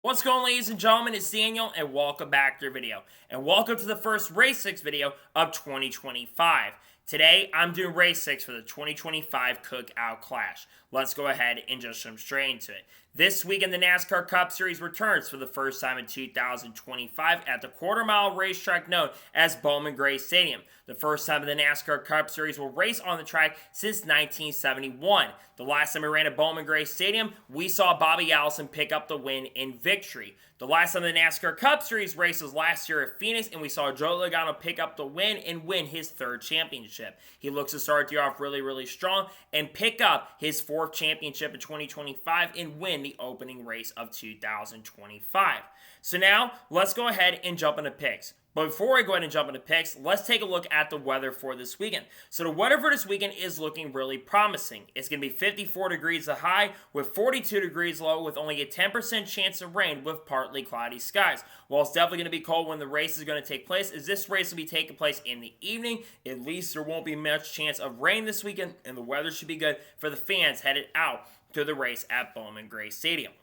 What's going on, ladies and gentlemen? It's Daniel, and welcome back to your video. And welcome to the first Race 6 video of 2025. Today, I'm doing Race 6 for the 2025 Cookout Clash. Let's go ahead and just jump straight into it. This weekend, the NASCAR Cup Series returns for the first time in 2025 at the quarter-mile racetrack known as Bowman Gray Stadium. The first time the NASCAR Cup Series will race on the track since 1971. The last time we ran at Bowman Gray Stadium, we saw Bobby Allison pick up the win in victory. The last time the NASCAR Cup Series race was last year at Phoenix, and we saw Joe Logano pick up the win and win his third championship. He looks to start the year off really strong and pick up his fourth championship in 2025 and win the opening race of 2025. So now, let's go ahead and jump into picks. But before I go ahead and jump into picks, let's take a look at the weather for this weekend. So the weather for this weekend is looking really promising. It's going to be 54 degrees a high with 42 degrees low with only a 10% chance of rain with partly cloudy skies. While it's definitely going to be cold when the race is going to take place, as this race will be taking place in the evening, at least there won't be much chance of rain this weekend, and the weather should be good for the fans headed out to the race at Bowman Gray Stadium.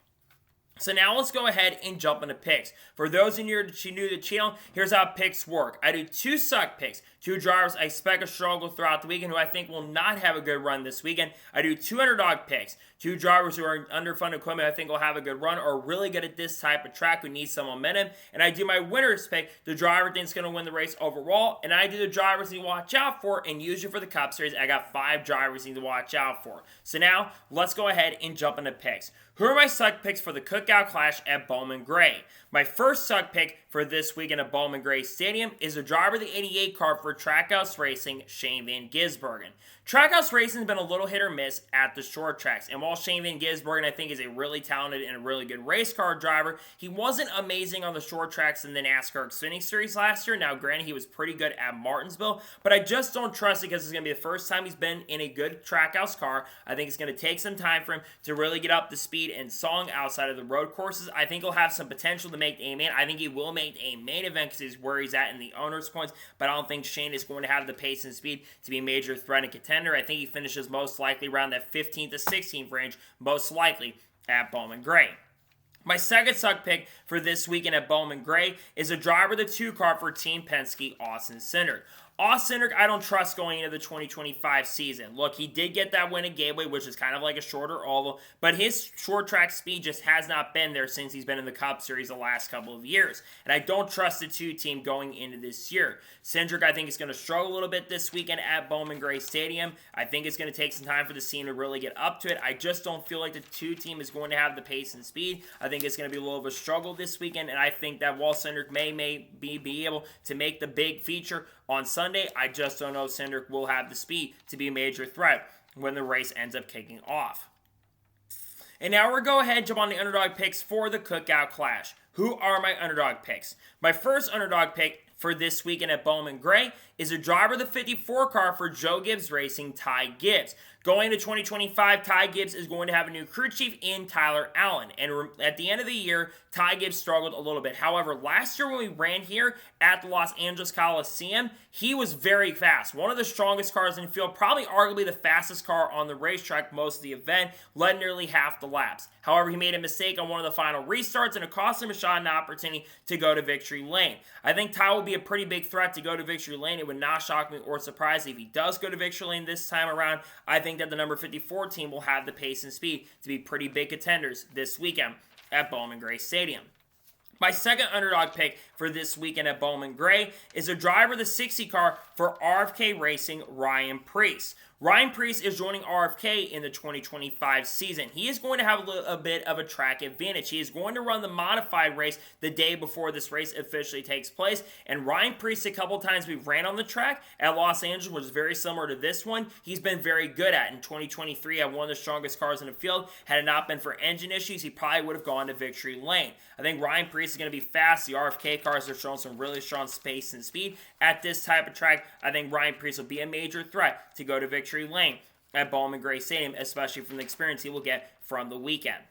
So now let's go ahead and jump into picks. For those of you new to the channel, here's how picks work. I do two suck picks, two drivers I expect to struggle throughout the weekend who I think will not have a good run this weekend. I do two underdog picks, two drivers who are underfunded equipment I think will have a good run or really good at this type of track who needs some momentum. And I do my winners pick, the driver thinks going to win the race overall. And I do the drivers you need to watch out for, and usually for the Cup Series, I got 5 drivers you need to watch out for. So now, let's go ahead and jump into picks. Who are my suck picks for the Cookout Clash at Bowman Gray? My first suck pick for this weekend at Bowman Gray Stadium is the driver of the 88 car for Trackhouse Racing, Shane Van Gisbergen. Trackhouse Racing has been a little hit or miss at the short tracks, and while Shane Van Gisbergen I think is a really talented and a really good race car driver, he wasn't amazing on the short tracks in the NASCAR Xfinity Series last year. Now granted, he was pretty good at Martinsville, but I just don't trust it because it's going to be the first time he's been in a good Trackhouse car. I think it's going to take some time for him to really get up to speed and song outside of the road courses. I think he'll have some potential to make a main. I think he will make a main event because he's where he's at in the owner's points, but I don't think Shane is going to have the pace and speed to be a major threat and contender. I think he finishes most likely around that 15th to 16th range, most likely at Bowman Gray. My second suck pick for this weekend at Bowman Gray is a driver of the 2 car for Team Penske, Austin Cindric. Austin Cindric, I don't trust going into the 2025 season. Look, he did get that win at Gateway, which is kind of like a shorter oval, but his short track speed just has not been there since he's been in the Cup Series the last couple of years. And I don't trust the 2 team going into this year. Cindric, I think, is going to struggle a little bit this weekend at Bowman Gray Stadium. I think it's going to take some time for the team to really get up to it. I just don't feel like the 2 team is going to have the pace and speed. I think it's going to be a little of a struggle this weekend, and I think that while Cindric may be able to make the big feature on Sunday, I just don't know if Cindric will have the speed to be a major threat when the race ends up kicking off. And now we're going to go ahead and jump on the underdog picks for the Cookout Clash. Who are my underdog picks? My first underdog pick for this weekend at Bowman Gray is a driver of the 54 car for Joe Gibbs Racing, Ty Gibbs. Going into 2025, Ty Gibbs is going to have a new crew chief in Tyler Allen. And at the end of the year, Ty Gibbs struggled a little bit. However, last year when we ran here at the Los Angeles Coliseum, he was very fast. One of the strongest cars in the field, probably arguably the fastest car on the racetrack most of the event, led nearly half the laps. However, he made a mistake on one of the final restarts, and it cost him a shot and an opportunity to go to victory lane. I think Ty will be a pretty big threat to go to victory lane. It would not shock me or surprise me if he does go to victory lane this time around. I think that the number 54 team will have the pace and speed to be pretty big contenders this weekend at Bowman Gray Stadium. My second underdog pick for this weekend at Bowman Gray is a driver of the 60 car for RFK Racing, Ryan Preece. Ryan Preece is joining RFK in the 2025 season. He is going to have a bit of a track advantage. He is going to run the modified race the day before this race officially takes place. And Ryan Preece, a couple times we ran on the track at Los Angeles, which is very similar to this one, he's been very good at. In 2023, had one of the strongest cars in the field. Had it not been for engine issues, he probably would have gone to victory lane. I think Ryan Preece is going to be fast. The RFK cars are showing some really strong pace and speed at this type of track. I think Ryan Preece will be a major threat to go to victory lane at Bowman Gray Stadium, especially from the experience he will get from the weekend.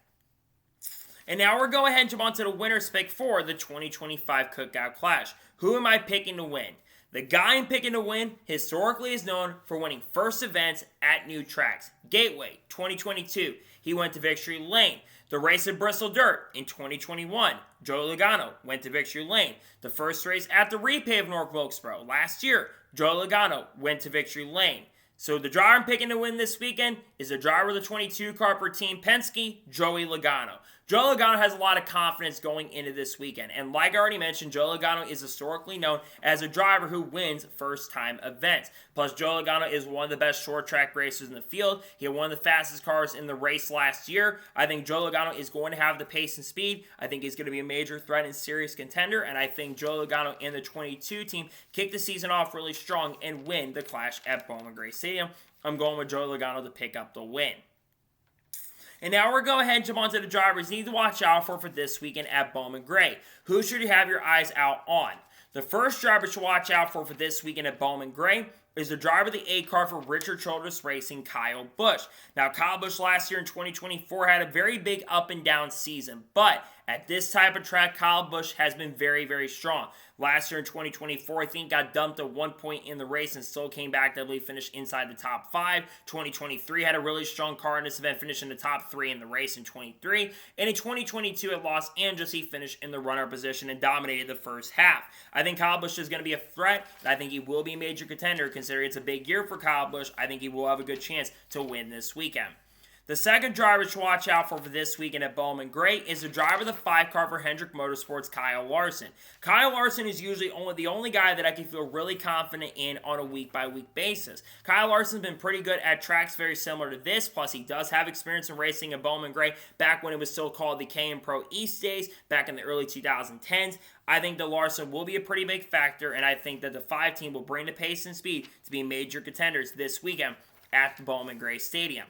And now we're going ahead and jump on to the winner's pick for the 2025 Cookout Clash. Who am I picking to win? The guy I'm picking to win historically is known for winning first events at new tracks. Gateway, 2022, he went to victory lane. The race at Bristol Dirt in 2021, Joey Logano went to victory lane. The first race at the repave North Wilkesboro last year, Joey Logano went to victory lane. So the driver I'm picking to win this weekend is the driver of the 22 car for Team Penske, Joey Logano. Joey Logano has a lot of confidence going into this weekend. And like I already mentioned, Joey Logano is historically known as a driver who wins first-time events. Plus, Joey Logano is one of the best short-track racers in the field. He had one of the fastest cars in the race last year. I think Joey Logano is going to have the pace and speed. I think he's going to be a major threat and serious contender. And I think Joey Logano and the 22 team kick the season off really strong and win the Clash at Bowman Gray Stadium. I'm going with Joey Logano to pick up the win. And now we're going to go ahead and jump onto the drivers you need to watch out for this weekend at Bowman Gray. Who should you have your eyes out on? The first driver to watch out for this weekend at Bowman Gray is the driver of the 8 car for Richard Childress Racing, Kyle Busch. Now, Kyle Busch last year in 2024 had a very big up and down season, but at this type of track, Kyle Busch has been very, very strong. Last year in 2024, I think got dumped at one point in the race and still came back to, I believe, finish inside the top 5. 2023 had a really strong car in this event, finishing the top 3 in the race in 23. And in 2022 at Los Angeles, he finished in the runner position and dominated the first half. I think Kyle Busch is going to be a threat. I think he will be a major contender considering it's a big year for Kyle Busch. I think he will have a good chance to win this weekend. The second driver to watch out for this weekend at Bowman Gray is the driver of the 5 car for Hendrick Motorsports, Kyle Larson. Kyle Larson is usually the only guy that I can feel really confident in on a week-by-week basis. Kyle Larson's been pretty good at tracks very similar to this, plus he does have experience in racing at Bowman Gray back when it was still called the KM Pro East days, back in the early 2010s. I think that Larson will be a pretty big factor, and I think that the 5 team will bring the pace and speed to be major contenders this weekend at the Bowman Gray Stadium.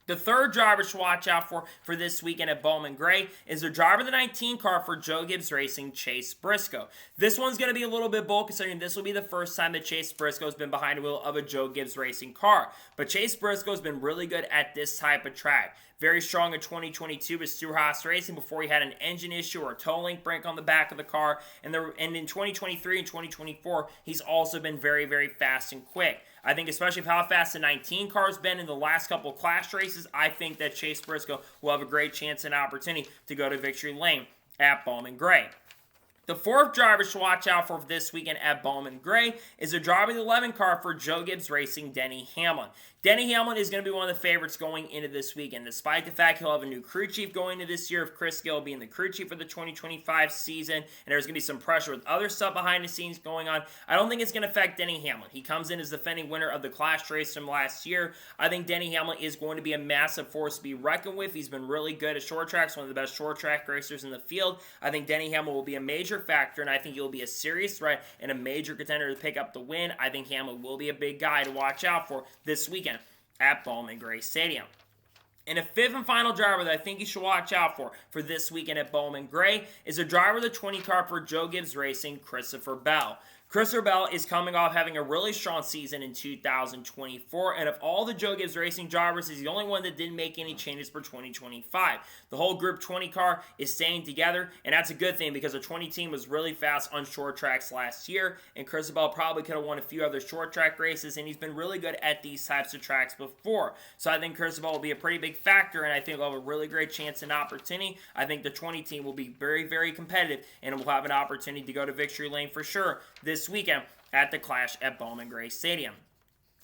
The third driver to watch out for this weekend at Bowman Gray is the driver of the 19 car for Joe Gibbs Racing, Chase Briscoe. This one's going to be a little bit bold considering this will be the first time that Chase Briscoe has been behind the wheel of a Joe Gibbs Racing car. But Chase Briscoe has been really good at this type of track. Very strong in 2022 with Stu Haas Racing before he had an engine issue or a toe link break on the back of the car. And in 2023 and 2024, he's also been very, very fast and quick. I think especially with how fast the 19 car has been in the last couple of Clash races, I think that Chase Briscoe will have a great chance and opportunity to go to victory lane at Bowman Gray. The fourth driver to watch out for this weekend at Bowman Gray is the driver of the 11 car for Joe Gibbs Racing, Denny Hamlin. Denny Hamlin is going to be one of the favorites going into this weekend, despite the fact he'll have a new crew chief going into this year of Chris Gill being the crew chief for the 2025 season, and there's going to be some pressure with other stuff behind the scenes going on. I don't think it's going to affect Denny Hamlin. He comes in as defending winner of the Clash race from last year. I think Denny Hamlin is going to be a massive force to be reckoned with. He's been really good at short tracks, one of the best short track racers in the field. I think Denny Hamlin will be a major factor, and I think he'll be a serious threat and a major contender to pick up the win. I think Hamlin will be a big guy to watch out for this weekend at Bowman Gray Stadium. And a fifth and final driver that I think you should watch out for this weekend at Bowman Gray is a driver of the 20 car for Joe Gibbs Racing, Christopher Bell. Christopher Bell is coming off having a really strong season in 2024, and of all the Joe Gibbs Racing drivers, he's the only one that didn't make any changes for 2025. The whole Group 20 car is staying together, and that's a good thing because the 20 team was really fast on short tracks last year, and Christopher Bell probably could have won a few other short track races, and he's been really good at these types of tracks before. So I think Christopher Bell will be a pretty big factor, and I think he'll have a really great chance and opportunity. I think the 20 team will be very, very competitive, and will have an opportunity to go to victory lane for sure this weekend at the Clash at Bowman Gray Stadium.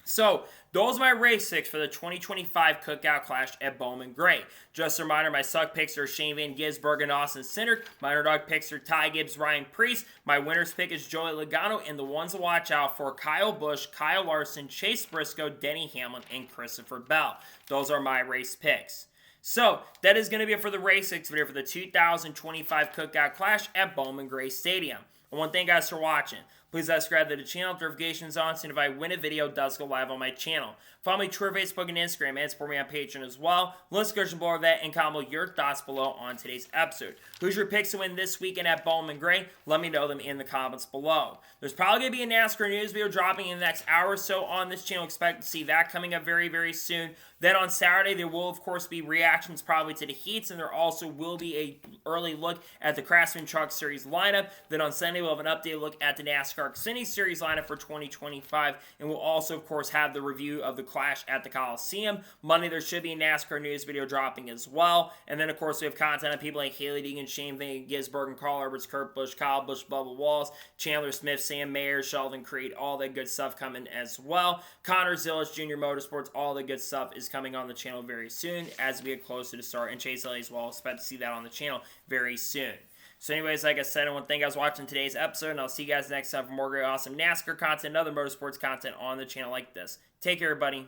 So, those are my race picks for the 2025 Cookout Clash at Bowman Gray. Just a reminder, my suck picks are Shane Van Gisbergen and Austin Cindric. My underdog picks are Ty Gibbs, Ryan Preece. My winner's pick is Joey Logano. And the ones to watch out for, Kyle Busch, Kyle Larson, Chase Briscoe, Denny Hamlin, and Christopher Bell. Those are my race picks. So, that is going to be it for the race picks video for the 2025 Cookout Clash at Bowman Gray Stadium. I want to thank you guys for watching. Please subscribe to the channel, notifications on, so if I win a video, it does go live on my channel. Follow me on Twitter, Facebook, and Instagram, and support me on Patreon as well. List description below that, and comment your thoughts below on today's episode. Who's your picks to win this weekend at Bowman Gray? Let me know them in the comments below. There's probably going to be a NASCAR news video dropping in the next hour or so on this channel. Expect to see that coming up very, very soon. Then on Saturday, there will, of course, be reactions probably to the heats, and there also will be a early look at the Craftsman Truck Series lineup. Then on Sunday, we'll have an updated look at the NASCAR NASCAR Xfinity Series lineup for 2025, and we'll also, of course, have the review of the Clash at the Coliseum. Monday, there should be a NASCAR news video dropping as well, and then, of course, we have content on people like Hailie Deegan, Shane Van Gisbergen, and Carl Edwards, Kurt Busch, Kyle Busch, Bubba Wallace, Chandler Smith, Sam Mayer, Sheldon Creed, all that good stuff coming as well. Connor Zillich, Junior Motorsports, all the good stuff is coming on the channel very soon as we get closer to start, and Chase Elliott as well. Expect to see that on the channel very soon. So anyways, like I said, I want to thank you guys for watching today's episode, and I'll see you guys next time for more great, awesome NASCAR content and other motorsports content on the channel like this. Take care, everybody.